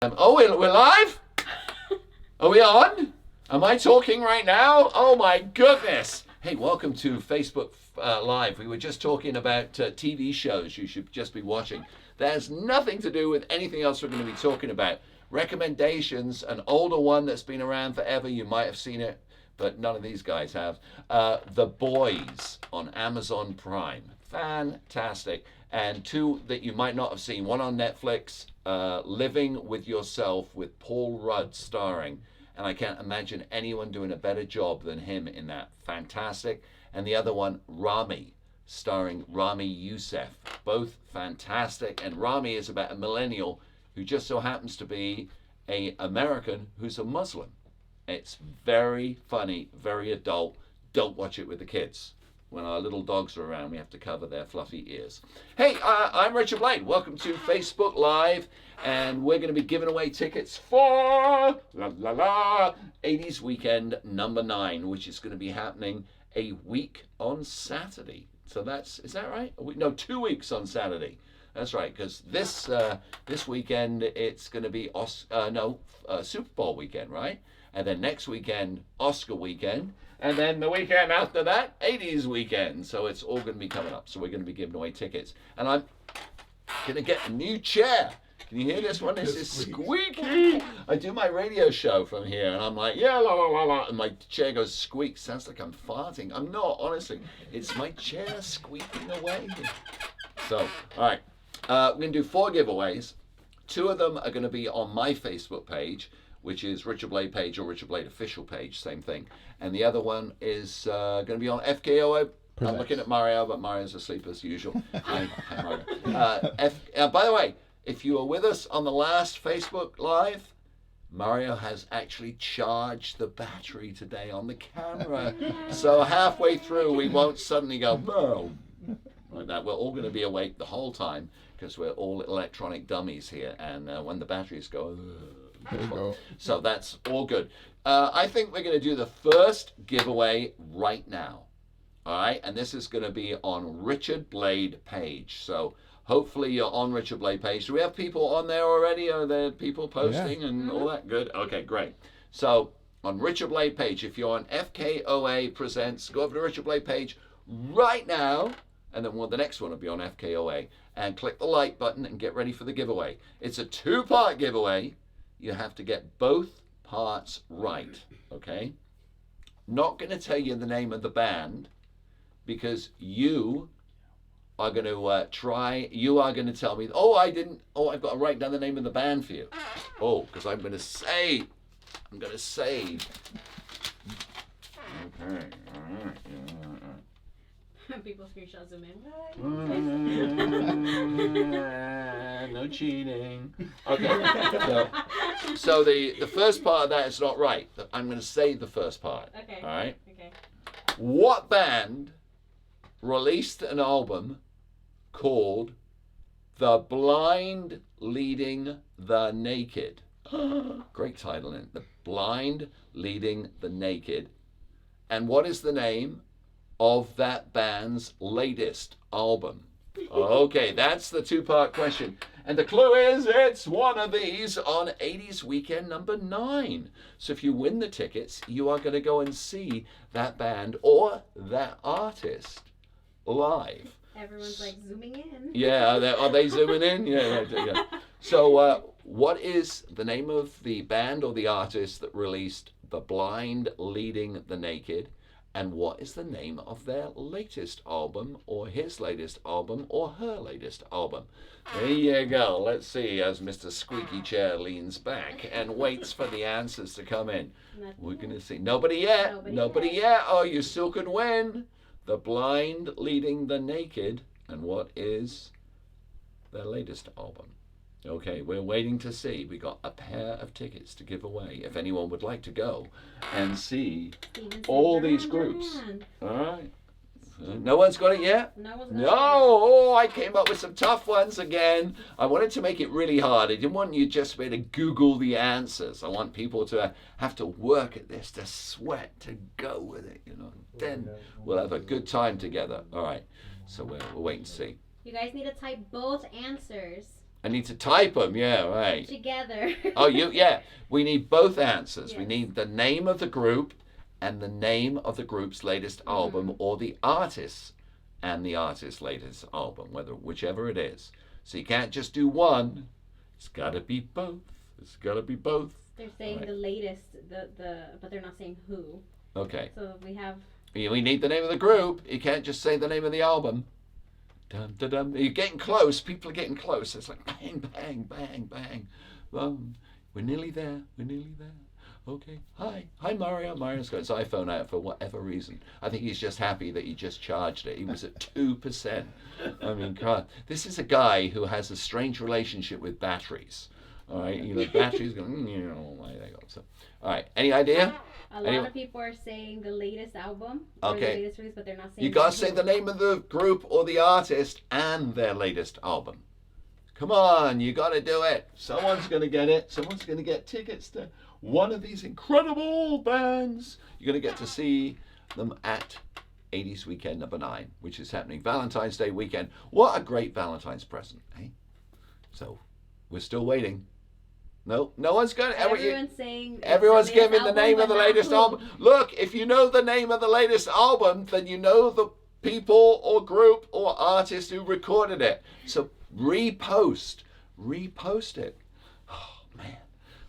We're live? Are we on? Am I talking right now? Oh my goodness. Hey, welcome to Facebook Live. We were just talking about TV shows you should just be watching. That has nothing to do with anything else we're going to be talking about. Recommendations, an older one that's been around forever. You might have seen it, but none of these guys have. The Boys on Amazon Prime. Fantastic. And two that you might not have seen. One on Netflix, Living with Yourself with Paul Rudd starring. And I can't imagine anyone doing a better job than him in that. Fantastic. And the other one, Rami, starring Rami Youssef. Both fantastic. And Rami is about a millennial who just so happens to be an American who's a Muslim. It's very funny, very adult. Don't watch it with the kids. When our little dogs are around, we have to cover their fluffy ears. Hey, I'm Richard Blade. Welcome to Facebook Live. And we're going to be giving away tickets for 80's Weekend number 9, which is going to be happening a week on Saturday. So is that right? No, 2 weeks on Saturday. That's right, because this weekend it's going to be Super Bowl weekend, right? And then next weekend, Oscar weekend. And then the weekend after that, 80's weekend. So it's all going to be coming up. So we're going to be giving away tickets. And I'm going to get a new chair. Can you hear this one? This is squeaky. I do my radio show from here, and I'm like, yeah, la, la, la, la. And my chair goes squeak. Sounds like I'm farting. I'm not, honestly. It's my chair squeaking away. So, all right. We're going to do 4 giveaways. 2 of them are going to be on my Facebook page, which is Richard Blade page or Richard Blade official page, same thing. And the other one is going to be on FKOA. I'm looking at Mario, but Mario's asleep as usual. Hi, Mario. By the way, if you were with us on the last Facebook Live, Mario has actually charged the battery today on the camera. So halfway through, we won't suddenly go, no, like that. We're all going to be awake the whole time because we're all electronic dummies here. And when the batteries go, so that's all good. I think we're going to do the first giveaway right now. All right, and this is going to be on Richard Blade page. So hopefully you're on Richard Blade page. Do we have people on there already? Are there people posting and all that? Good. Okay, great. So on Richard Blade page, if you're on FKOA Presents, go over to Richard Blade page right now, and then the next one will be on FKOA. And click the like button and get ready for the giveaway. It's a 2-part giveaway. You have to get both parts right, okay? Not going to tell you the name of the band because you are going to you are going to tell me, I've got to write down the name of the band for you. Because I'm going to say. Okay, all right. People screenshot zoom in. No cheating. Okay. So the first part of that is not right. I'm going to say the first part. Okay. All right. Okay. What band released an album called "The Blind Leading the Naked"? Great title, isn't it? The Blind Leading the Naked. And what is the name of that band's latest album? Okay, that's the 2-part question. And the clue is it's one of these on 80's Weekend number 9. So if you win the tickets, you are going to go and see that band or that artist live. Everyone's like zooming in. Yeah, are they zooming in? Yeah. So what is the name of the band or the artist that released The Blind Leading the Naked? And what is the name of their latest album, or his latest album, or her latest album? There you go. Let's see as Mr. Squeaky Chair leans back and waits for the answers to come in. We're going to see. Nobody yet. Nobody yet. Oh, you still could win. The Blind Leading the Naked. And what is their latest album? Okay, we're waiting to see. We got a pair of tickets to give away if anyone would like to go and see all these groups. All right. No one's got it yet? No one's got it. No, I came up with some tough ones again. I wanted to make it really hard. I didn't want you just to be able to Google the answers. I want people to have to work at this, to sweat, to go with it, Then we'll have a good time together. All right. So we'll wait and see. You guys need to type both answers I need to type them. Yeah, right. Together. Oh, yeah. We need both answers. Yes. We need the name of the group and the name of the group's latest album, or the artist and the artist's latest album, whichever it is. So you can't just do one. It's got to be both. It's got to be both. They're saying the latest, but they're not saying who. Okay. So we have. We need the name of the group. You can't just say the name of the album. Dum, da, dum. You're getting close. People are getting close. It's like bang, bang, bang, bang. We're nearly there. We're nearly there. Okay. Hi, Mario. Mario's got his iPhone out for whatever reason. I think he's just happy that he just charged it. He was at 2%. I mean, God, this is a guy who has a strange relationship with batteries. All right, batteries going. There you go. So, all right. Any idea? A lot of people are saying the latest album or the Okay. latest release, but they're not saying. You gotta say the name of the group or the artist and their latest album. Come on, you gotta do it. Someone's gonna get it. Someone's gonna get tickets to one of these incredible bands. You're gonna get to see them at 80's Weekend number 9, which is happening Valentine's Day weekend. What a great Valentine's present, eh? So, we're still waiting. No one's got it. Everyone's saying. Everyone's the latest giving the album, name but of the not latest who. album. Look, if you know the name of the latest album, then you know the people or group or artist who recorded it. So repost it. Oh man,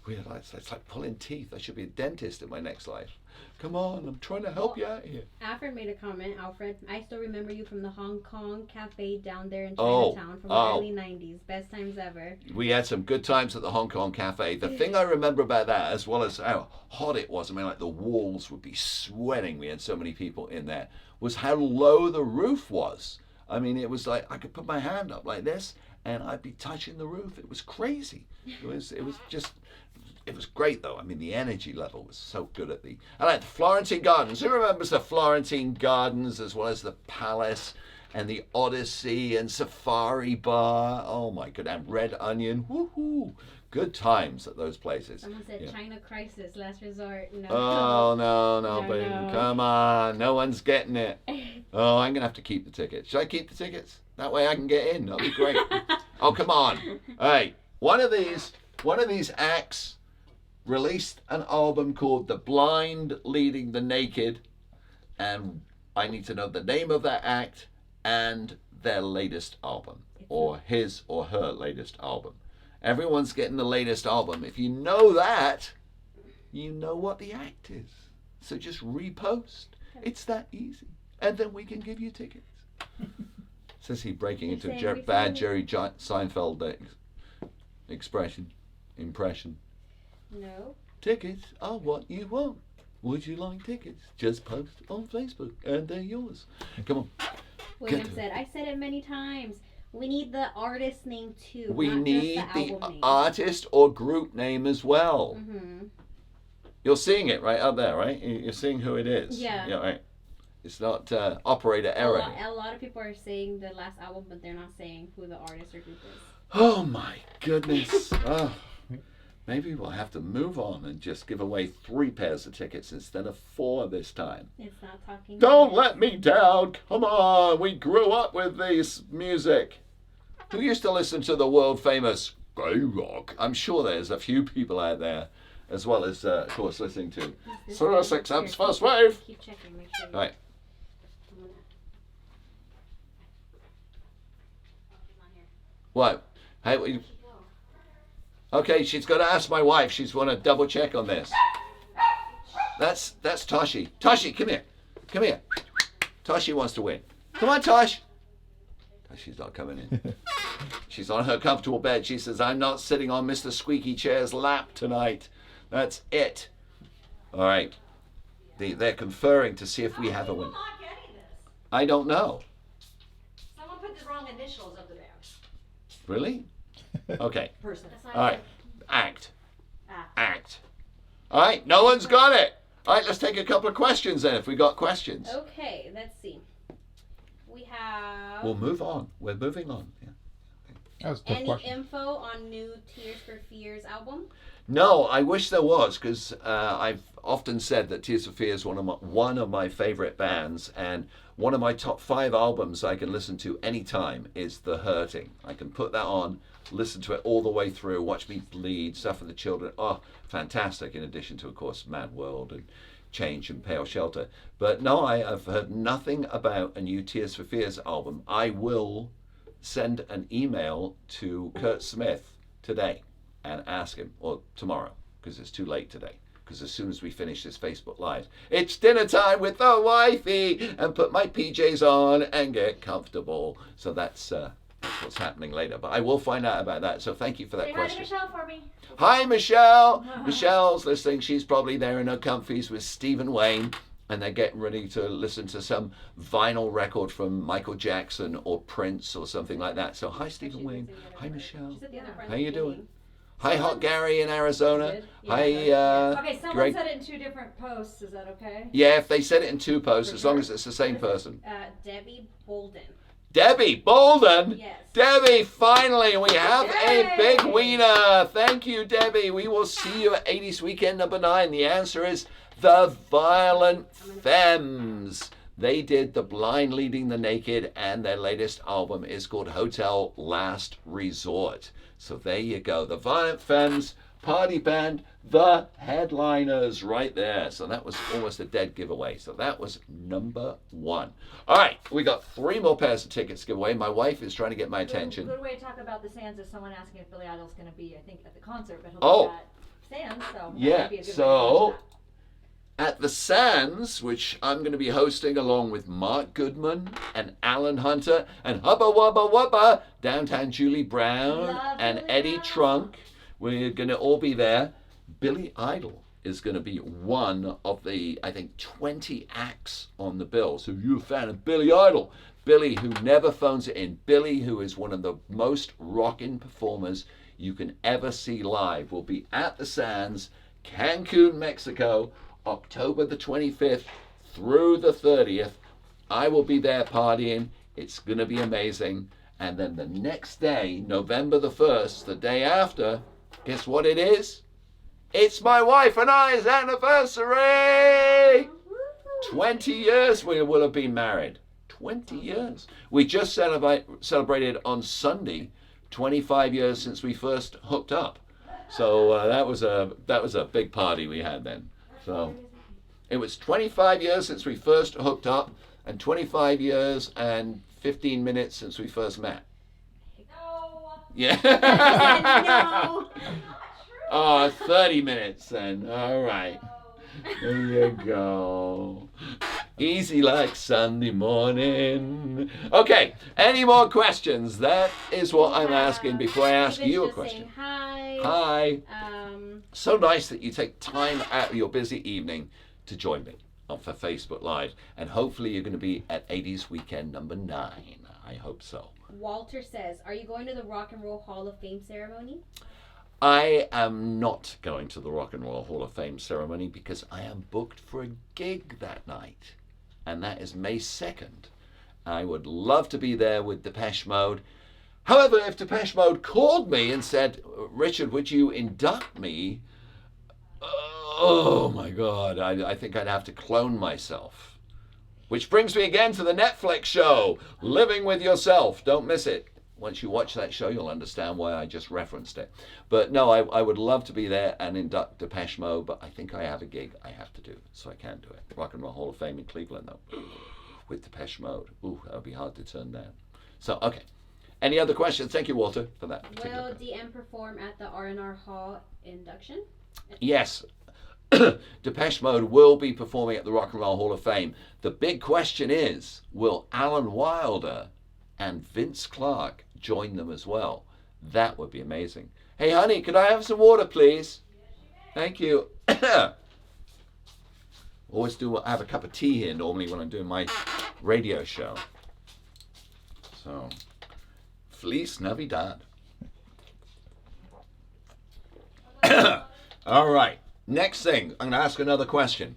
it's like pulling teeth. I should be a dentist in my next life. Come on, I'm trying to help you out here. Alfred made a comment. Alfred, I still remember you from the Hong Kong cafe down there in Oh, Chinatown from the early 90s. Best times ever. We had some good times at the Hong Kong cafe. The thing I remember about that, as well as how hot it was, I mean, like the walls would be sweating. We had so many people in there. Was how low the roof was. I mean, it was like I could put my hand up like this, and I'd be touching the roof. It was crazy. It was great though. I mean, the energy level was so good I like the Florentine Gardens. Who remembers the Florentine Gardens, as well as the Palace and the Odyssey and Safari Bar? Oh my god, and Red Onion. Woohoo! Good times at those places. Someone said Yeah. China crisis, last resort. No. Oh no, No, baby. no. Come on. No one's getting it. Oh, I'm gonna have to keep the tickets. Should I keep the tickets? That way I can get in. That'll be great. Oh, come on. Hey, one of these acts released an album called The Blind Leading the Naked, and I need to know the name of that act and their latest album, or his or her latest album. Everyone's getting the latest album. If you know that, you know what the act is. So just repost. It's that easy. And then we can give you tickets. Says he breaking into bad Jerry Seinfeld impression. No. Tickets are what you want. Would you like tickets? Just post on Facebook and they're yours. Come on. William said, I said it many times. We need the artist name too. We not need just the album name. artist or group name as well. Mm-hmm. You're seeing it right up there, right? You're seeing who it is. Yeah. Yeah, right. It's not operator error. A lot of people are saying the last album, but they're not saying who the artist or group is. Oh my goodness. Oh, maybe we'll have to move on and just give away 3 pairs of tickets instead of 4 this time. It's not talking. Don't let me down. Come on. We grew up with this music. Who used to listen to the world famous gay rock? I'm sure there's a few people out there, as well as, of course, listening to Sirius XM's First Wave. Keep checking. Make sure. All right. What? Hey, okay, she's got to ask my wife. She's want to double check on this. That's Toshi. Toshi, come here. Come here. Toshi wants to win. Come on, Tosh. She's not coming in. She's on her comfortable bed. She says, I'm not sitting on Mr. Squeaky Chair's lap tonight. That's it. All right. They're conferring to see if we have a win. Not getting this. I don't know. Someone put the wrong initials up there. Really? Okay. Person. All right. Act. Ah. Act. All right. No one's got it. All right. Let's take a couple of questions then, if we got questions. Okay, let's see. We have. We'll move on. We're moving on. Yeah. That was a tough Any question. info on new Tears for Fears album? No, I wish there was, because I've often said that Tears for Fears is one of my favorite bands, and one of my top 5 albums I can listen to anytime is The Hurting. I can put that on, listen to it all the way through, watch me bleed, Suffer the Children. Oh, fantastic, in addition to, of course, Mad World and Change and Pale Shelter. But no, I have heard nothing about a new Tears for Fears album. I will send an email to Kurt Smith today and ask him, or tomorrow, because it's too late today. Because as soon as we finish this Facebook Live, it's dinner time with the wifey, and put my PJs on and get comfortable. So that's what's happening later. But I will find out about that. So thank you for that Say hi to question. Michelle for me. Hi, Michelle. Michelle's listening. She's probably there in her comfies with Stephen Wayne, and they're getting ready to listen to some vinyl record from Michael Jackson or Prince or something like that. So hi, Stephen Wayne. Hi, Michelle. She's at the other friend's How you doing? meeting. Hi, Hot Gary in Arizona. Good. Hi, Okay, someone Greg. said it in 2 different posts. Is that okay? Yeah, if they said it in 2 posts, as long as it's the same person. Debbie Bolden. Debbie Bolden. Yes. Debbie, finally, we have a Yay! big winner. Thank you, Debbie. We will see you at 80's Weekend number 9. The answer is The Violent Femmes. They did The Blind Leading the Naked, and their latest album is called Hotel Last Resort. So there you go. The Violent Femmes, party band, the headliners right there. So that was almost a dead giveaway. So that was number 1. All right, we got 3 more pairs of tickets to give away. My wife is trying to get my attention. Good way to talk about the Sands is someone asking if Billy Idol's going to be, I think, at the concert, but he'll Oh. be at Sands, so that Yeah, might be a good way to so watch at the Sands, which I'm going to be hosting along with Mark Goodman and Alan Hunter and Hubba Wubba Wubba, downtown Julie Brown Love and Julie Eddie Brown. Trunk. We're going to all be there. Billy Idol is going to be one of the, I think, 20 acts on the bill. So if you're a fan of Billy Idol, Billy who never phones it in, Billy who is one of the most rockin' performers you can ever see live, will be at the Sands, Cancun, Mexico, October the 25th through the 30th. I will be there partying. It's going to be amazing. And then the next day, November the 1st, the day after, guess what it is? It's my wife and I's anniversary! 20 years we will have been married. 20 years. We just celebrated on Sunday 25 years since we first hooked up. So that was a big party we had then. So it was 25 years since we first hooked up, and 25 years and 15 minutes since we first met. No. Yeah. No. Oh, 30 minutes then. All right. There you go. Easy like Sunday morning. Okay, any more questions? That is what I'm asking before I ask Steven's you a just question. saying hi. Hi. Um, So nice that you take time out of your busy evening to join me for Facebook Live. And hopefully you're going to be at 80's Weekend number 9. I hope so. Walter says, are you going to the Rock and Roll Hall of Fame ceremony? I am not going to the Rock and Roll Hall of Fame ceremony because I am booked for a gig that night. And that is May 2nd. I would love to be there with Depeche Mode. However, if Depeche Mode called me and said, Richard, would you induct me? Oh my God, I think I'd have to clone myself. Which brings me again to the Netflix show, Living with Yourself. Don't miss it. Once you watch that show, you'll understand why I just referenced it. But no, I would love to be there and induct Depeche Mode, but I think I have a gig I have to do, so I can't do it. Rock and Roll Hall of Fame in Cleveland, though, with Depeche Mode. Ooh, that would be hard to turn down. So, okay. Any other questions? Thank you, Walter, for that particular. Will DM perform at the R&R Hall induction? Yes. Depeche Mode will be performing at the Rock and Roll Hall of Fame. The big question is, will Alan Wilder and Vince Clarke join them as well? That would be amazing. Hey, honey, could I have some water, please? Thank you. Always have a cup of tea here normally when I'm doing my radio show. So, Feliz Navidad. All right. Next thing, I'm going to ask another question.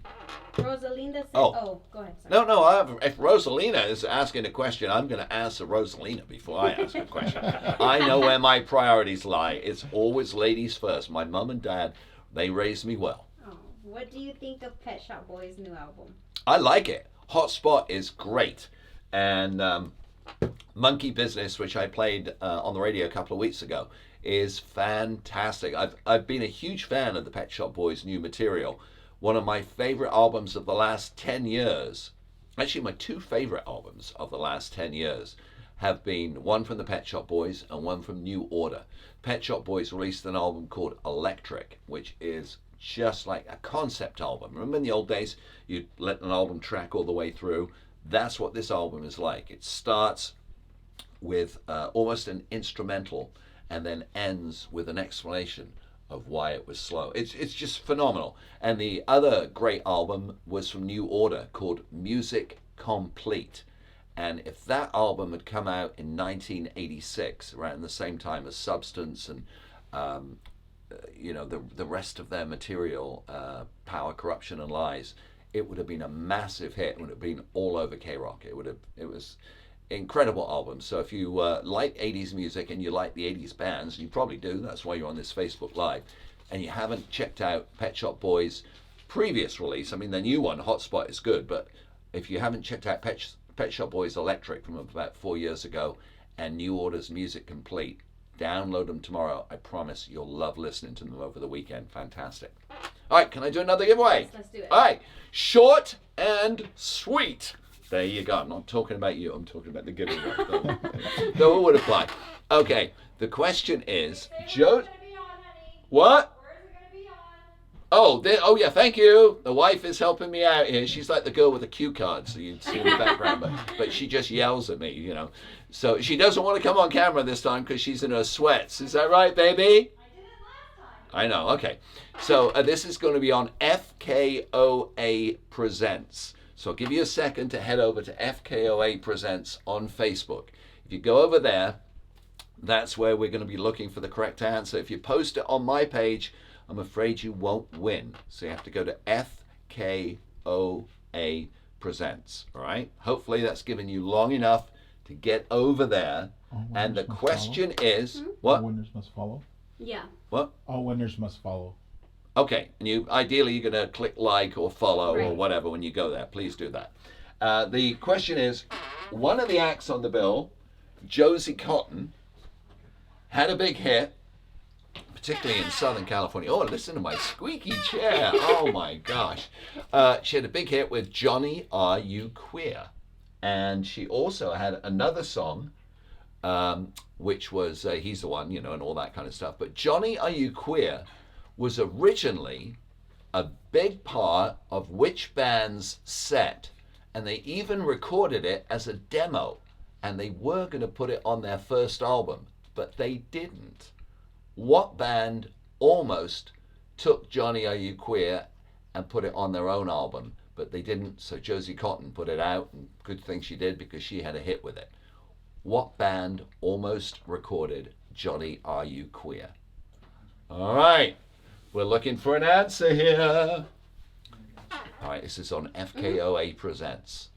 Rosalinda said, Oh. go ahead. Sorry. No. If Rosalina is asking a question, I'm going to answer Rosalina before I ask a question. I know where my priorities lie. It's always ladies first. My mom and dad, they raised me well. Oh, what do you think of Pet Shop Boys' new album? I like it. Hotspot is great. And Monkey Business, which I played on the radio a couple of weeks ago, is fantastic. I've been a huge fan of the Pet Shop Boys' new material. One of my favorite albums of the last 10 years, actually my two favorite albums of the last 10 years, have been one from the Pet Shop Boys and one from New Order. Pet Shop Boys released an album called Electric, which is just like a concept album. Remember in the old days, you'd let an album track all the way through? That's what this album is like. It starts with almost an instrumental and then ends with an explanation of why it was slow. It's just phenomenal. And the other great album was from New Order called Music Complete. And if that album had come out in 1986, around the same time as Substance and the rest of their material, Power, Corruption and Lies, it would have been a massive hit. It would have been all over K-Rock. It was incredible album. So if you like 80s music and you like the 80s bands, you probably do, that's why you're on this Facebook Live, and you haven't checked out Pet Shop Boys' previous release, I mean the new one, Hotspot, is good, but if you haven't checked out Pet Shop Boys Electric from about 4 years ago and New Order's Music Complete, download them tomorrow. I promise you'll love listening to them over the weekend. Fantastic. All right, can I do another giveaway? Yes, let's do it. All right, short and sweet. There you go. I'm not talking about you. I'm talking about the giveaway. Though it would apply. Okay. The question is, Joe. What? Oh, yeah. Thank you. The wife is helping me out here. She's like the girl with the cue card, so you'd see in the background, but she just yells at me, you know. So she doesn't want to come on camera this time because she's in her sweats. Is that right, baby? I did it last time. I know. Okay. So this is going to be on FKOA Presents. So I'll give you a second to head over to FKOA Presents on Facebook. If you go over there, that's where we're going to be looking for the correct answer. If you post it on my page, I'm afraid you won't win. So you have to go to FKOA Presents. All right? Hopefully that's given you long enough to get over there. And the question is, what? All winners must follow. Yeah. What? All winners must follow. Okay, and ideally you're going to click like or follow or Right. whatever when you go there. Please do that. The question is, one of the acts on the bill, Josie Cotton, had a big hit, particularly in Southern California. Oh, listen to my squeaky chair. Oh my gosh. She had a big hit with Johnny, Are You Queer? And she also had another song, which was He's the One, you know, and all that kind of stuff. But Johnny, Are You Queer? Was originally a big part of which band's set, and they even recorded it as a demo, and they were going to put it on their first album, but they didn't. What band almost took Johnny, Are You Queer and put it on their own album, but they didn't, so Josie Cotton put it out, and good thing she did because she had a hit with it. What band almost recorded Johnny, Are You Queer? All right. We're looking for an answer here. All right, this is on FKOA Presents.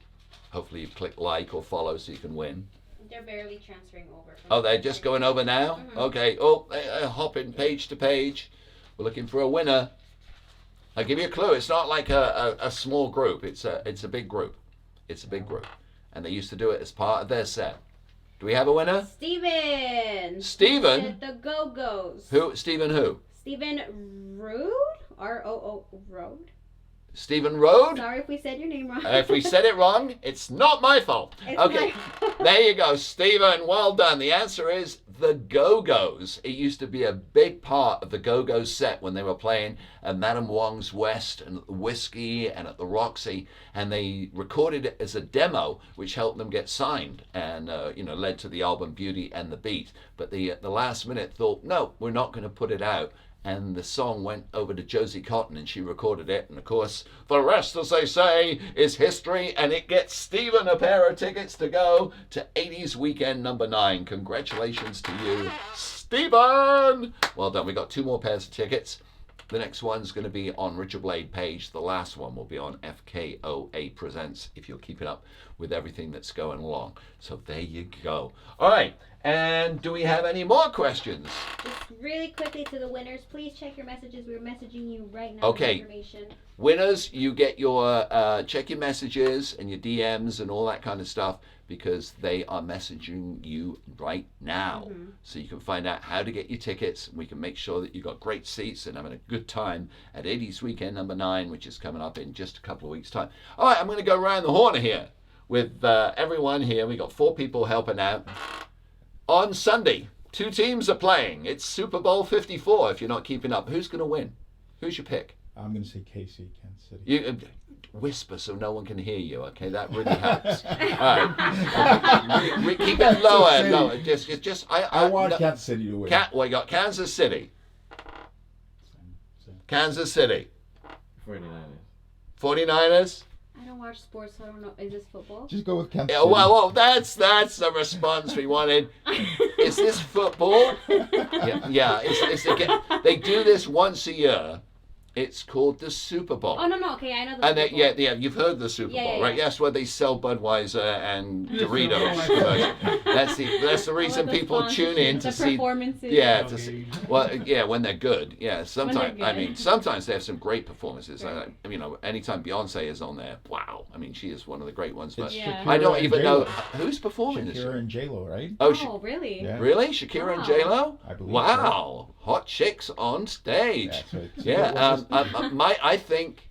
Hopefully you click like or follow so you can win. They're barely transferring over. Oh, they're just going over now? Okay. Oh, they're hopping page to page. We're looking for a winner. I'll give you a clue. It's not like a small group. It's a big group. It's a big group. And they used to do it as part of their set. Do we have a winner? Steven. Steven? Said the Go-Go's. Who? Steven who? Steven Rood? R-O-O Road? Stephen Road? Sorry if we said your name wrong. If we said it wrong, it's not my fault. It's Okay, there you go, Stephen. Well done. The answer is the Go-Go's. It used to be a big part of the Go-Go's set when they were playing at Madame Wong's West and at the Whiskey and at the Roxy, and they recorded it as a demo, which helped them get signed and led to the album Beauty and the Beat. But the last minute thought, no, we're not going to put it out. And the song went over to Josie Cotton and she recorded it. And of course, the rest, as they say, is history. And it gets Stephen a pair of tickets to go to 80's Weekend number 9. Congratulations to you, Stephen. Well done. We got 2 more pairs of tickets. The next one's going to be on Richard Blade Page. The last one will be on FKOA Presents, if you're keeping up with everything that's going along. So there you go. All right. And do we have any more questions? Just really quickly to the winners, please check your messages. We're messaging you right now. Okay. With information. Winners, you get your check your messages and your DMs and all that kind of stuff, because they are messaging you right now. Mm-hmm. So you can find out how to get your tickets. We can make sure that you've got great seats and having a good time at 80's Weekend number 9, which is coming up in just a couple of weeks' time. All right, I'm going to go around the horn here with everyone here. We got 4 people helping out. On Sunday, 2 teams are playing. It's Super Bowl 54, if you're not keeping up. Who's going to win? Who's your pick? I'm going to say KC, Kansas City. You whisper so no one can hear you. Okay, that really helps. All right, keep it lower. Lower. Just. I want Kansas City to win. We got Kansas City. Same. Kansas City. 49ers. 49ers. I don't watch sports, so I don't know. Is this football? Just go with Kansas Yeah, City. well, that's the response we wanted. Is this football? Yeah. They do this once a year. It's called the Super Bowl. Oh, no. Okay, I know the And Super Bowl. yeah, you've heard the Super Yeah, Bowl, yeah, right? yeah. Yes, where they sell Budweiser and Doritos. That's the reason people tune in to see. Performances. Yeah, to see. Well, yeah, when they're good. Yeah, sometimes. good. I mean, sometimes they have some great performances. Anytime Beyonce is on there, wow. I mean, she is one of the great ones. But It's Yeah. I don't Shakira even and know J-Lo. who's performing this Shakira year. and J-Lo, right? Oh, really? Yeah. Really, Shakira and Wow. J Lo? I believe Wow, hot chicks on stage. That's right. Yeah, I think,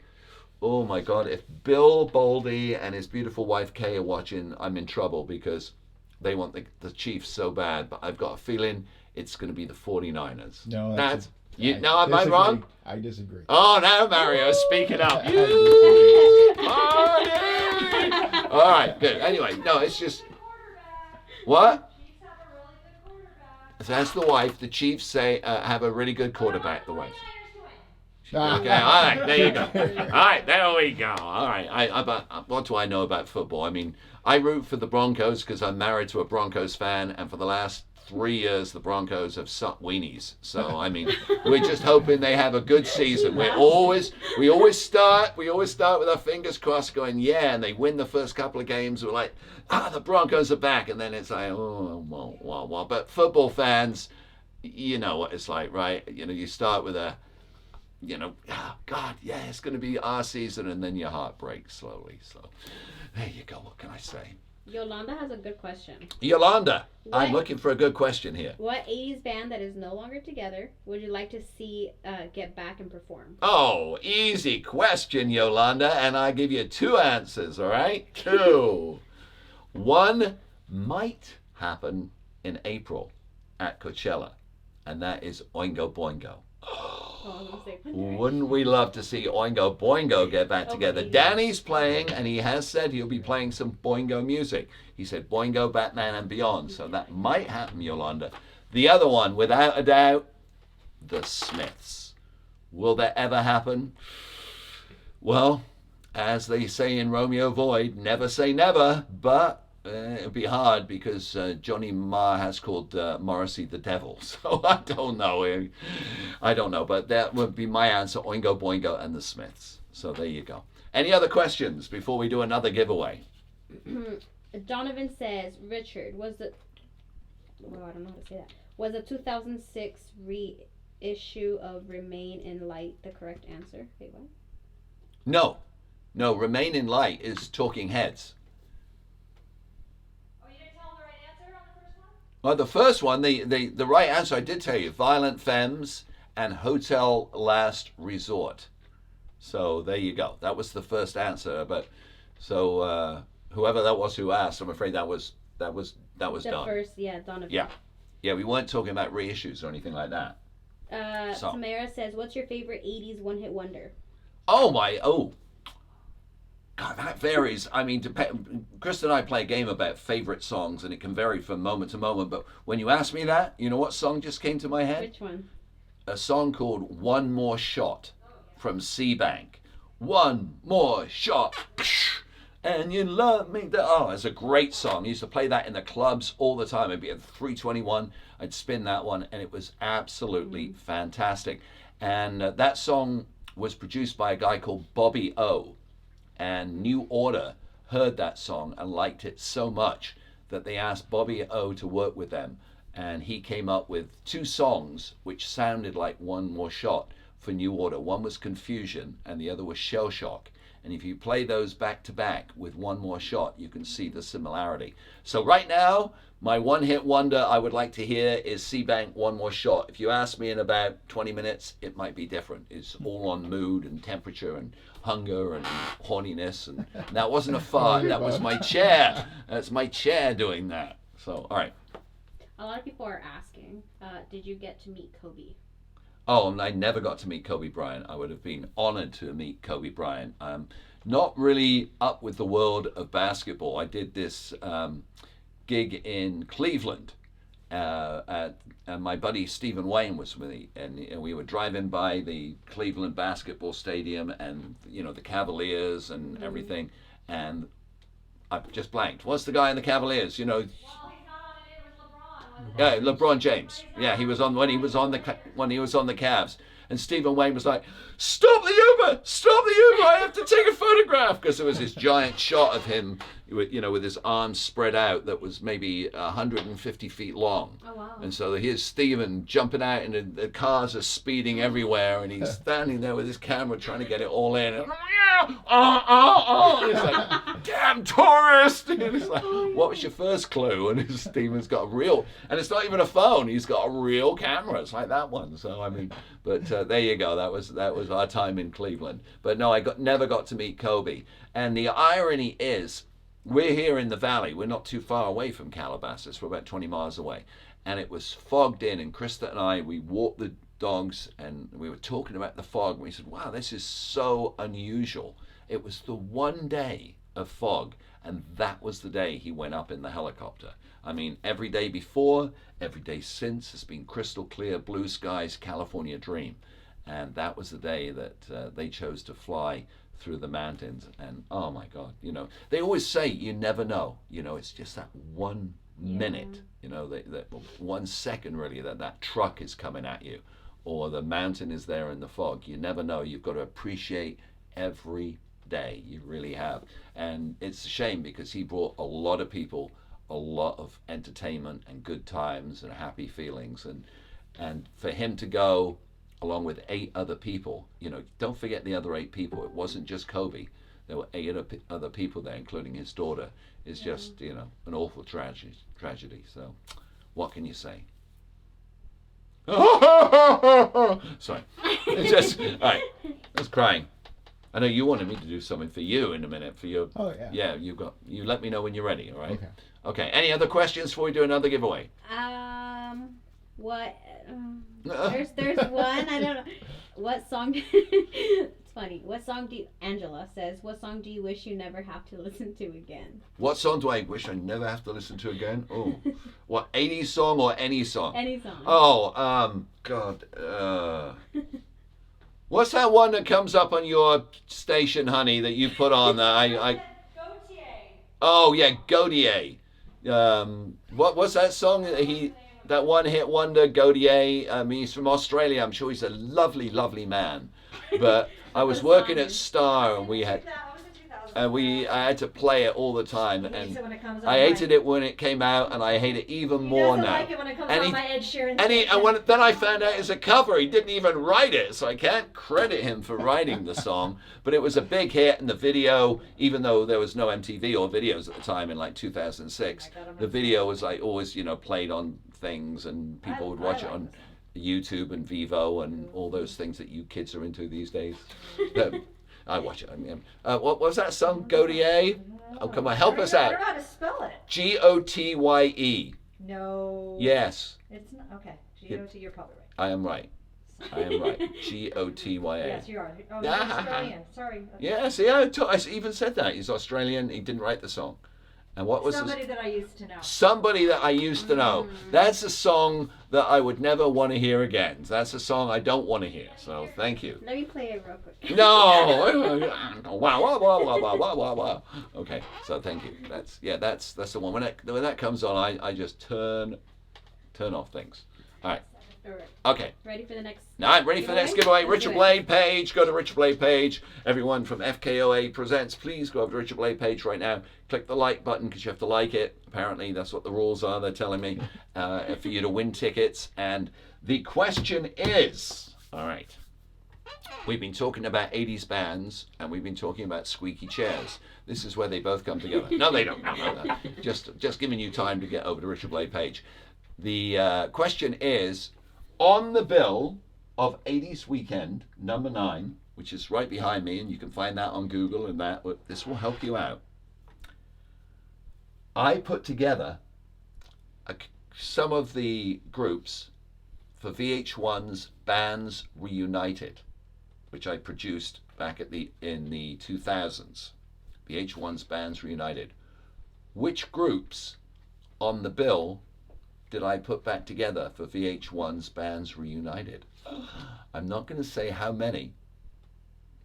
oh my God, if Bill Boldy and his beautiful wife Kay are watching, I'm in trouble, because they want the Chiefs so bad. But I've got a feeling it's going to be the 49ers. No, am I wrong? I disagree. Oh, now Mario's speaking up. I You disagree. party! All right, good. Anyway, no, it's just what? So that's the wife. The Chiefs say have a really good quarterback. The wife. Okay, all right, there you go. All right, there we go. All right, what do I know about football? I mean, I root for the Broncos because I'm married to a Broncos fan, and for the last 3 years, the Broncos have sucked weenies. So, I mean, we're just hoping they have a good season. We always start with our fingers crossed going, yeah, and they win the first couple of games. We're like, the Broncos are back. And then it's like, oh, well. But football fans, you know what it's like, right? You know, you start with God, yeah, it's going to be our season, and then your heart breaks slowly. So, there you go. What can I say? Yolanda has a good question. Yolanda, I'm What? looking for a good question here. What 80s band that is no longer together would you like to see get back and perform? Oh, easy question, Yolanda, and I give you 2 answers, all right? 2. One might happen in April at Coachella, and that is Oingo Boingo. Oh, I was gonna say, Wouldn't we love to see Oingo Boingo get back together? Okay. Danny's playing, and he has said he'll be playing some Boingo music. He said Boingo, Batman, and Beyond. So that might happen, Yolanda. The other one, without a doubt, the Smiths. Will that ever happen? Well, as they say in Romeo Void, never say never, but it'll be hard because Johnny Marr has called Morrissey the devil. So I don't know. But that would be my answer, Oingo Boingo and the Smiths. So there you go. Any other questions before we do another giveaway? Donovan says, Richard, I don't know how to say that. Was the 2006 reissue of Remain in Light the correct answer? Wait, what? No, Remain in Light is Talking Heads. Well, the first one, the right answer I did tell you, Violent Femmes and Hotel Last Resort. So there you go. That was the first answer. But so whoever that was who asked, I'm afraid that was done. The first, yeah, Donovan. Yeah, we weren't talking about reissues or anything like that. Tamara says, what's your favorite 80s one-hit wonder? God, that varies. I mean, Chris and I play a game about favorite songs, and it can vary from moment to moment. But when you asked me that, you know what song just came to my head? Which one? A song called One More Shot from Seabank. One more shot. And you love me. It's a great song. I used to play that in the clubs all the time. I'd be at 321. I'd spin that one, and it was absolutely fantastic. And that song was produced by a guy called Bobby O. And New Order heard that song and liked it so much that they asked Bobby O to work with them. And he came up with 2 songs which sounded like One More Shot for New Order. One was Confusion and the other was Shell Shock. And if you play those back to back with One More Shot, you can see the similarity. So right now, my one-hit wonder I would like to hear is C-Bank One More Shot. If you ask me in about 20 minutes, it might be different. It's all on mood and temperature and hunger and horniness. And that wasn't a fart, that was my chair. That's my chair doing that. So, all right. A lot of people are asking, did you get to meet Kobe? Oh, and I never got to meet Kobe Bryant. I would have been honored to meet Kobe Bryant. I'm not really up with the world of basketball. I did this gig in Cleveland, and my buddy Stephen Wayne was with me, and we were driving by the Cleveland basketball stadium and, you know, the Cavaliers and everything, and I just blanked. What's the guy in the Cavaliers? You know. Yeah, LeBron James. Yeah, he was on when he was on the Cavs, and Stephen Wayne was like, "Stop the Uber! Stop the Uber! I have to take a photograph," because there was this giant shot of him, you know, with his arms spread out that was maybe 150 feet long. Oh, wow. And so here's Stephen jumping out, and the cars are speeding everywhere, and he's standing there with his camera trying to get it all in. And, and it's like, "Damn tourist!" And it's like, "What was your first clue?" And Stephen's got a real, and it's not even a phone. He's got a real camera. It's like that one. So I mean, but there you go. That was our time in Cleveland. But no, never got to meet Kobe. And the irony is, we're here in the valley. We're not too far away from Calabasas. We're about 20 miles away. And it was fogged in, and Krista and I, we walked the dogs, and we were talking about the fog. And we said, "Wow, this is so unusual." It was the one day of fog, and that was the day he went up in the helicopter. I mean, every day before, every day since has been crystal clear, blue skies, California dream. And that was the day that they chose to fly through the mountains. And oh my God, you know, they always say you never know. You know, it's just that 1 minute, you know, that 1 second really that truck is coming at you, or the mountain is there in the fog. You never know. You've got to appreciate every day. You really have. And it's a shame because he brought a lot of people a lot of entertainment and good times and happy feelings, and for him to go along with 8 other people, you know, don't forget the other 8 people. It wasn't just Kobe. There were 8 other people there, including his daughter. It's just, you know, an awful tragedy. So what can you say? Sorry. It's just, all right, I was crying. I know you wanted me to do something for you in a minute, for your, Oh, yeah. You let me know when you're ready, all right? Okay. Okay, any other questions before we do another giveaway? What? There's one. I don't know. What song? It's funny. What song do you, Angela says? What song do you wish you never have to listen to again? What song do I wish I never have to listen to again? Oh, what, 80's song or any song? Any song. Oh, God. What's that one that comes up on your station, honey, that you put on there? Oh yeah, Gaudier. What's that song? That one-hit wonder, Gaudier. He's from Australia. I'm sure he's a lovely, lovely man. But I was working at Star, and I had to play it all the time, and I hated it when it came out, and I hate it even more now. Like it when it comes on my Ed Sheeran Then I found out it's a cover. He didn't even write it, so I can't credit him for writing the song. But it was a big hit, and the video, even though there was no MTV or videos at the time in like 2006, the video was like always, you know, played on things, and people would watch it on YouTube and Vivo and all those things that you kids are into these days. I watch it. I mean, what was that song? Gaudier? Oh, come on, help us I out. don't know how to spell it. Gotye. No. Yes. It's not, okay. G-O-T, you're probably right. I am right. Gotya. Yes, you are. Oh, Yeah. he's Australian. Sorry. Yeah, see, I even said that. He's Australian. He didn't write the song. And what was Somebody that I used to know. Somebody that I used to know. That's a song that I would never want to hear again. That's a song I don't want to hear. So thank you. Let me play it real quick. No. Wow. Okay. So thank you. That's the one. When that comes on, I just turn off things. All right. All right. Okay. Ready for the next? Now I'm ready for the next giveaway. Richard Blade page. Go to Richard Blade page. Everyone from FKOA Presents, please go over to Richard Blade page right now. Click the like button because you have to like it. Apparently, that's what the rules are. They're telling me for you to win tickets. And the question is, all right, we've been talking about 80s bands and we've been talking about squeaky chairs. This is where they both come together. No, they don't. No. Just giving you time to get over to Richard Blade page. The question is, on the bill of 80s Weekend, number 9, which is right behind me, and you can find that on Google, and this will help you out. I put together some of the groups for VH1's Bands Reunited, which I produced back in the 2000s. VH1's Bands Reunited. Which groups on the bill did I put back together for VH1's Bands Reunited? I'm not going to say how many,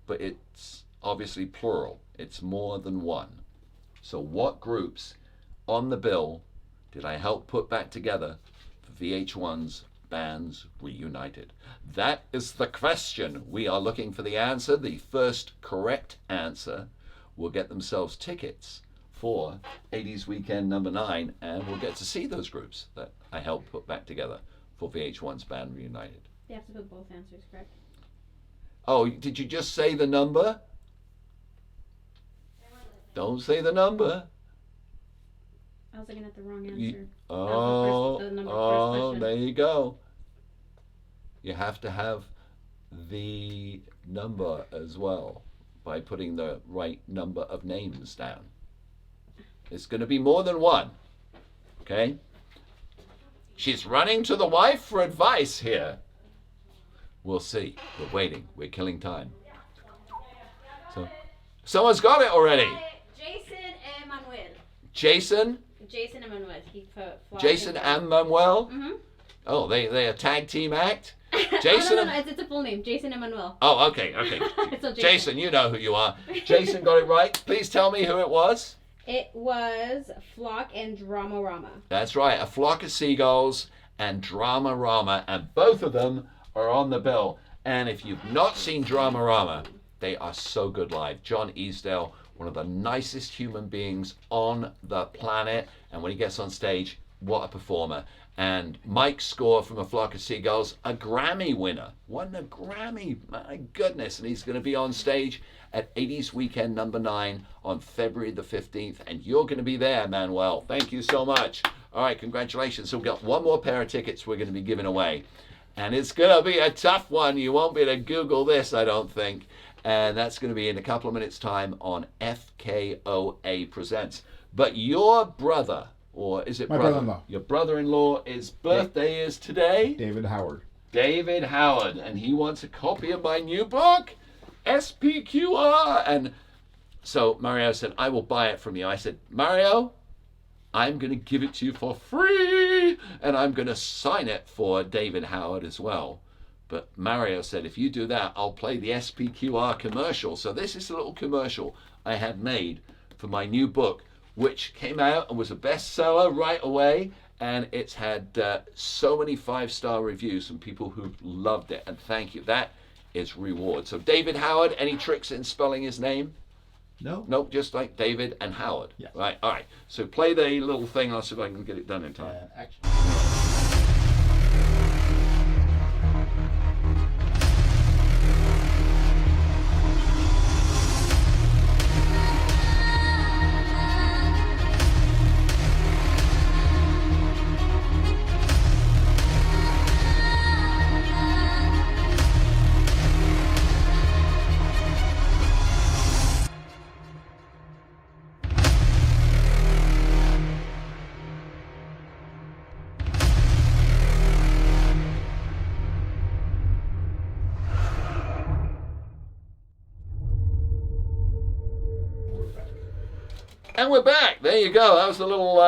but it's obviously plural. It's more than one. So what groups on the bill did I help put back together for VH1's Bands Reunited? That is the question. We are looking for the answer. The first correct answer will get themselves tickets for 80s Weekend number 9, and we'll get to see those groups that I helped put back together for VH1's Band Reunited. You have to put both answers correct. Oh, did you just say the number? Don't say the number. I was looking at the wrong answer. You, First question. there you go. You have to have the number as well by putting the right number of names down. It's going to be more than one. Okay? She's running to the wife for advice here. We'll see. We're waiting. We're killing time. So, someone's got it already. Jason and Manuel. Jason and Manuel. He put Jason and Manuel. Mm-hmm. Oh, they a tag team act. Jason. No, it's a full name. Jason and Manuel. Oh, okay. So Jason, you know who you are. Jason got it right. Please tell me who it was. It was Flock and Dramarama. That's right, A Flock of Seagulls and Dramarama, and both of them are on the bill. And if you've not seen Dramarama, they are so good live. John Easdale, one of the nicest human beings on the planet, and when he gets on stage, what a performer. And Mike Score from A Flock of Seagulls, a Grammy winner. Won a Grammy, my goodness. And he's going to be on stage at 80s Weekend number 9 on February the 15th. And you're going to be there, Manuel. Thank you so much. All right, congratulations. So we've got one more pair of tickets we're going to be giving away. And it's going to be a tough one. You won't be able to Google this, I don't think. And that's going to be in a couple of minutes' time on FKOA Presents. But your brother... Or is it my brother-in-law? Your brother-in-law, his birthday is today? David Howard. David Howard. And he wants a copy of my new book, SPQR. And so Mario said, I will buy it from you. I said, Mario, I'm going to give it to you for free. And I'm going to sign it for David Howard as well. But Mario said, if you do that, I'll play the SPQR commercial. So this is a little commercial I had made for my new book, which came out and was a bestseller right away, and it's had so many 5-star reviews from people who've loved it, and thank you. That is reward. So David Howard, any tricks in spelling his name? No. Nope, just like David and Howard. Yes. Right, all right. So play the little thing, I'll see if I can get it done in time. Action. And we're back. There you go. That was a little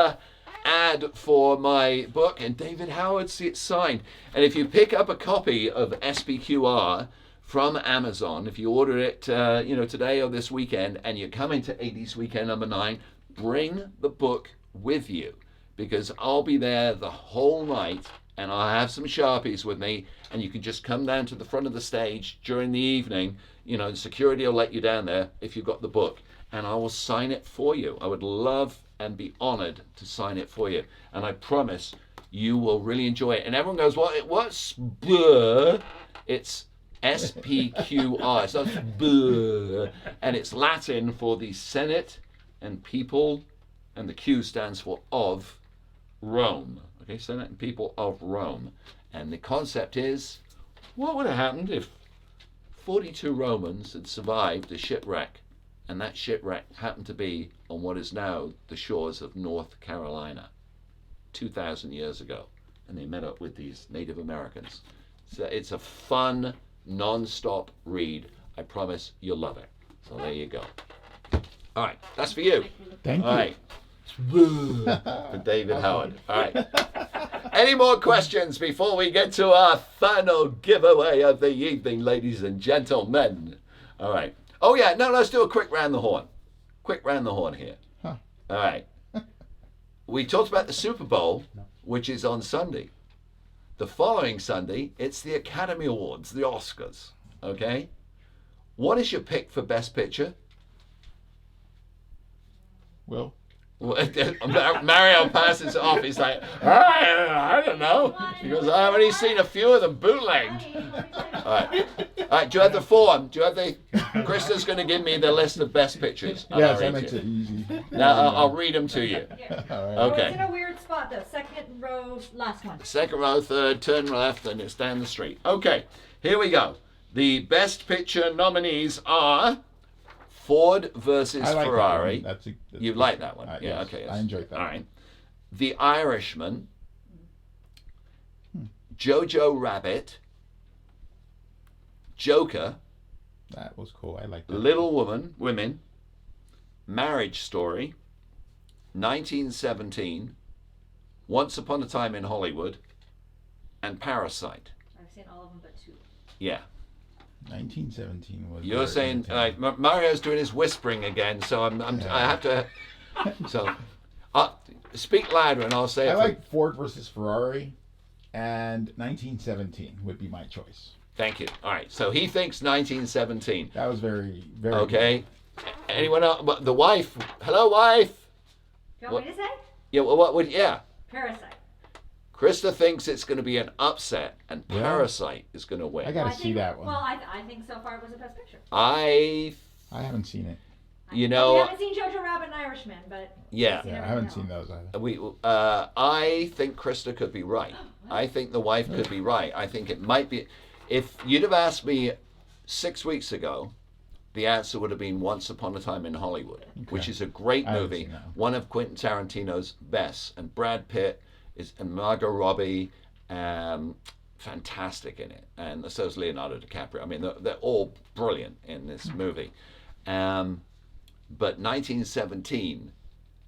ad for my book, and David Howard, see it signed. And if you pick up a copy of SPQR from Amazon, if you order it, today or this weekend, and you're coming to 80s Weekend number 9, bring the book with you, because I'll be there the whole night and I'll have some Sharpies with me, and you can just come down to the front of the stage during the evening. You know, security will let you down there if you've got the book, and I will sign it for you. I would love and be honored to sign it for you, and I promise you will really enjoy it. And everyone goes, what's SPQR? It's SPQR. It's not SPQR, and it's Latin for the Senate and People, and the Q stands for of Rome. Okay, Senate and People of Rome. And the concept is, what would have happened if 42 Romans had survived a shipwreck, and that shipwreck happened to be on what is now the shores of North Carolina 2,000 years ago, and they met up with these Native Americans. So it's a fun, non-stop read. I promise you'll love it. So there you go. All right, that's for you. Thank All you. right. For David Howard. All right. Any more questions before we get to our final giveaway of the evening, ladies and gentlemen? All right. Oh, yeah. No, let's do a quick round the horn. Quick round the horn here. Huh. All right. We talked about the Super Bowl, which is on Sunday. The following Sunday, it's the Academy Awards, the Oscars. Okay? What is your pick for Best Picture? Well, Mario passes it off. He's like, I don't know. Because I've only seen a few of them bootlegged. All right. Do you have the form? Do you have the... Krista's going to give me the list of Best Pictures. yes, that makes it easy. Now, I'll read them to you. Yeah. All right. Oh, Okay. it's in a weird spot though. Second row, last one. Second row, third, turn left, and it's down the street. Okay, here we go. The Best Picture nominees are Ford versus I like Ferrari. That one. That's You like that one? yes, Yeah, okay. I enjoyed that. All right. The Irishman, Jojo Rabbit, Joker, That was cool. I like that. Little Women, Marriage Story, 1917, Once Upon a Time in Hollywood, and Parasite. I've seen all of them but two. Yeah. 1917 was. You're very saying entertaining. Mario's doing his whispering again, so I have to. So, speak louder, and I'll say it. I like Ford versus Ferrari, and 1917 would be my choice. Thank you. All right. So he thinks 1917. That was very, very. Okay. Anyone else? Well, the wife. Hello, wife. Do you want me to say? Yeah. Well, what would? Yeah. Parasite. Krista thinks it's going to be an upset, and Yeah. Parasite is going to win. I gotta Well, see think, that one. Well, I think so far it was the best picture. I haven't seen it. You I know- haven't seen Jojo Rabbit and Irishman, but Yeah. I've seen Yeah, I everything haven't else. seen those either. I think Krista could be right. I think the wife could be right. I think it might be. If you'd have asked me 6 weeks ago, the answer would have been Once Upon a Time in Hollywood, which is a great I haven't movie, seen that one. one of Quentin Tarantino's best, and Brad Pitt and Margot Robbie, fantastic in it, and so is Leonardo DiCaprio. I mean, they're all brilliant in this movie. But 1917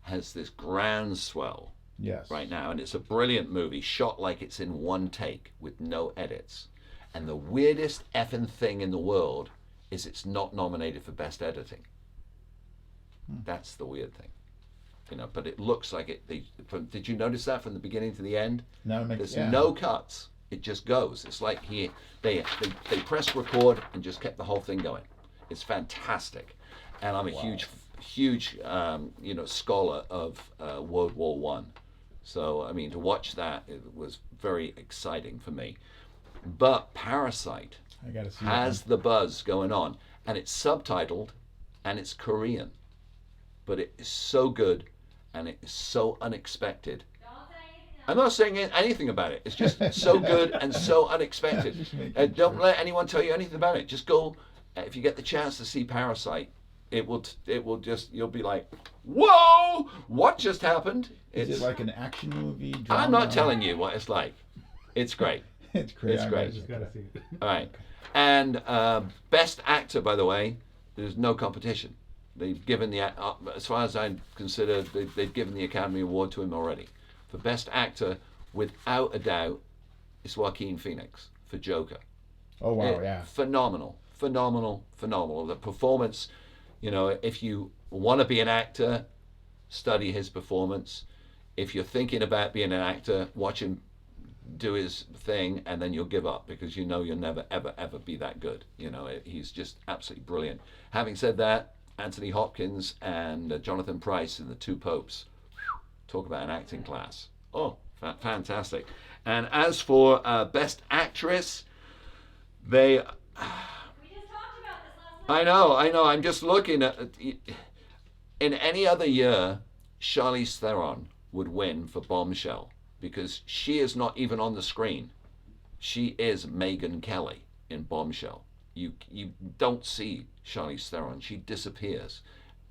has this groundswell Yes. right now, and it's a brilliant movie, shot like it's in one take with no edits. And the weirdest effing thing in the world is it's not nominated for best editing. That's the weird thing, you know. But it looks like it. Did you notice that from the beginning to the end? No, it makes, There's yeah. no cuts. It just goes. It's like they pressed record and just kept the whole thing going. It's fantastic, and I'm a huge scholar of World War One. So I mean, to watch that, it was very exciting for me. But Parasite I gotta see has the buzz going on, and it's subtitled, and it's Korean, but it is so good, and it is so unexpected. I'm not saying anything about it. It's just so good and so unexpected. Just making Don't sure. let anyone tell you anything about it. Just go. If you get the chance to see Parasite, it will just, you'll be like, whoa, what just happened? Is it like an action movie? Drama? I'm not telling you what it's like. It's great. It's great. It's I great. gotta Just check gotta that. see it. All right. And best actor, by the way, there's no competition. They've given as far as I'm considered, they've given the Academy Award to him already. For best actor, without a doubt, it's Joaquin Phoenix for Joker. Oh wow, yeah. Phenomenal. The performance, you know, if you want to be an actor, study his performance. If you're thinking about being an actor, watch him do his thing, and then you'll give up because you know you'll never, ever, ever be that good. He's just absolutely brilliant. Having said that, Anthony Hopkins and Jonathan Pryce in The Two Popes. Talk about an acting class. Oh, fantastic. And as for Best Actress, they... We just talked about this last I night. know. I'm just looking at... In any other year, Charlize Theron would win for Bombshell because she is not even on the screen. She is Megyn Kelly in Bombshell. You don't see Charlize Theron. She disappears.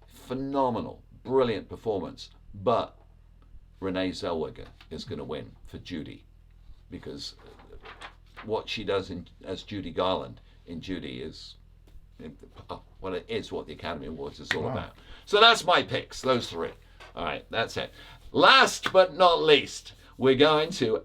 Phenomenal, brilliant performance. But Renee Zellweger is going to win for Judy because what she does as Judy Garland in Judy is, well, it is what the Academy Awards is all about. So that's my picks, those three. All right, that's it. Last but not least, we're going to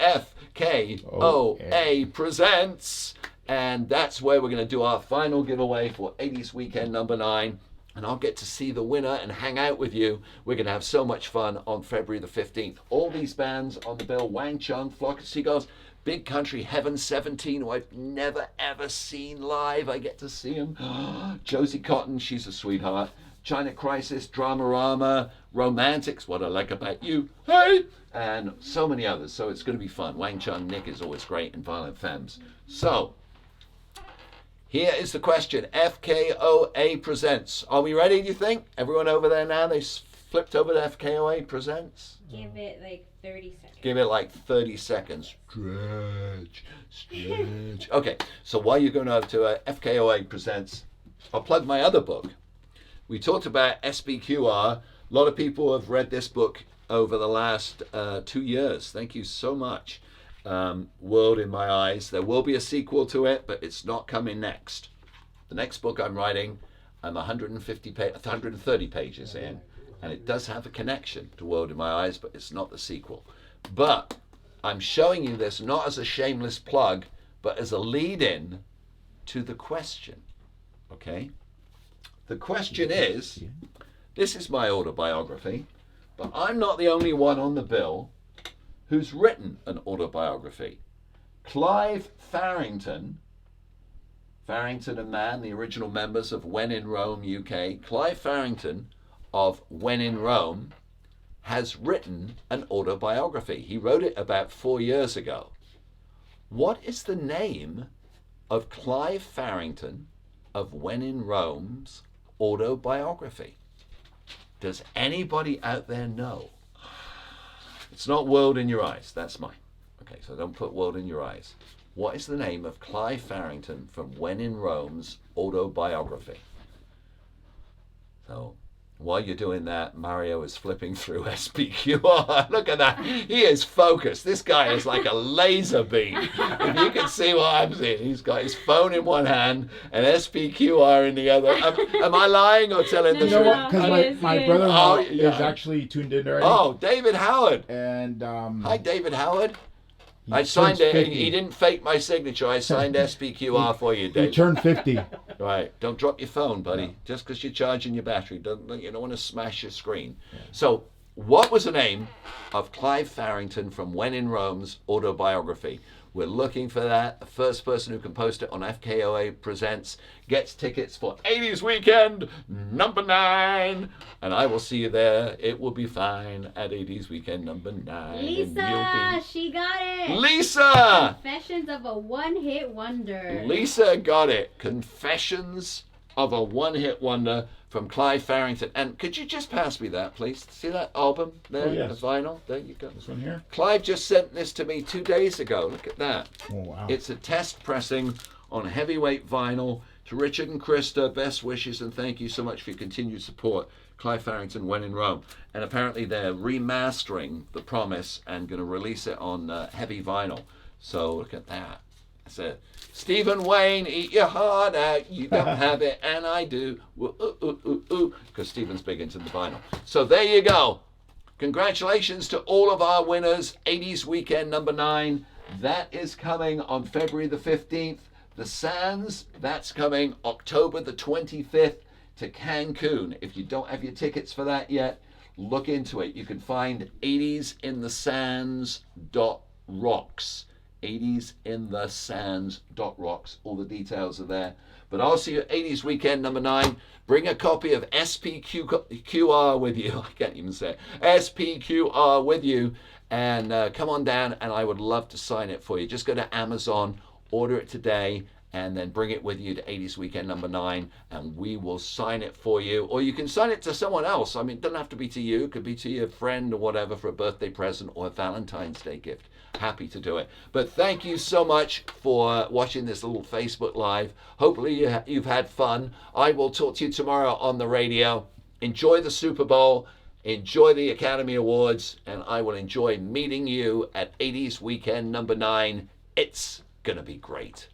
FKOA Presents, and that's where we're going to do our final giveaway for 80s Weekend number 9. And I'll get to see the winner and hang out with you. We're going to have so much fun on February the 15th. All these bands on the bill: Wang Chung, Flock of Seagulls, Big Country, Heaven 17, who I've never ever seen live. I get to see him. Josie Cotton, she's a sweetheart. China Crisis, Dramarama, Romantics, What I Like About You, hey! And so many others. So it's going to be fun. Wang Chung, Nick is always great, and Violent Femmes. So, here is the question. FKOA Presents. Are we ready, do you think? Everyone over there now? They flipped over to FKOA Presents? Give it like 30 seconds. Give it like 30 seconds. Stretch. Okay, so while you're going over to FKOA Presents, I'll plug my other book. We talked about SBQR. A lot of people have read this book over the last 2 years. Thank you so much. World in My Eyes. There will be a sequel to it, but it's not coming next. The next book I'm writing, I'm 130 pages in, and it does have a connection to World in My Eyes, but it's not the sequel. But I'm showing you this not as a shameless plug, but as a lead-in to the question. Okay? The question is, this is my autobiography, but I'm not the only one on the bill who's written an autobiography. Clive Farrington and Mann, the original members of When in Rome UK, Clive Farrington of When in Rome has written an autobiography. He wrote it about 4 years ago. What is the name of Clive Farrington of When in Rome's autobiography? Does anybody out there know? It's not World in Your Eyes. That's mine. Okay, so don't put World in Your Eyes. What is the name of Clive Farrington from When in Rome's autobiography? So while you're doing that, Mario is flipping through SPQR. Look at that. He is focused. This guy is like a laser beam. If you can see what I'm seeing, he's got his phone in one hand and SPQR in the other. Am I lying or telling the You know truth? what? Because my brother-in-law Oh, yeah. is actually tuned in already. Oh, David Howard. And Hi, David Howard. he I signed turns it. 50. He didn't fake my signature. I signed SPQR for you, He David. turned 50. Right. Don't drop your phone, buddy. No. Just because you're charging your battery. You don't want to smash your screen. Yeah. So, what was the name of Clive Farrington from When in Rome's autobiography? We're looking for that. The first person who can post it on FKOA Presents gets tickets for 80s Weekend number 9. And I will see you there. It will be fine at 80s Weekend number 9. Lisa, she got it. Lisa! Confessions of a One-Hit Wonder. Lisa got it. Confessions of a One-Hit Wonder from Clive Farrington. And could you just pass me that, please? See that album there? Oh, yes. The vinyl? There you go. This one here? Clive just sent this to me 2 days ago. Look at that. Oh, wow. It's a test pressing on heavyweight vinyl. To Richard and Krista, best wishes and thank you so much for your continued support. Clive Farrington, When in Rome. And apparently they're remastering The Promise and going to release it on heavy vinyl. So look at that. It's a Stephen Wayne, eat your heart out. You don't have it, and I do. Because Stephen's big into the vinyl. So there you go. Congratulations to all of our winners. 80s Weekend number 9. That is coming on February the 15th. The Sands, that's coming October the 25th to Cancun. If you don't have your tickets for that yet, look into it. You can find 80sinthesands.rocks. 80sinthesands.rocks. All the details are there. But I'll see you at 80s weekend number 9. Bring a copy of SPQR with you. I can't even say it. SPQR with you. And come on down, and I would love to sign it for you. Just go to Amazon, order it today, and then bring it with you to 80s weekend number 9, and we will sign it for you. Or you can sign it to someone else. I mean, it doesn't have to be to you. It could be to your friend or whatever for a birthday present or a Valentine's Day gift. Happy to do it. But thank you so much for watching this little Facebook Live. Hopefully you've had fun. I will talk to you tomorrow on the radio. Enjoy the Super Bowl. Enjoy the Academy Awards. And I will enjoy meeting you at 80s weekend number 9. It's going to be great.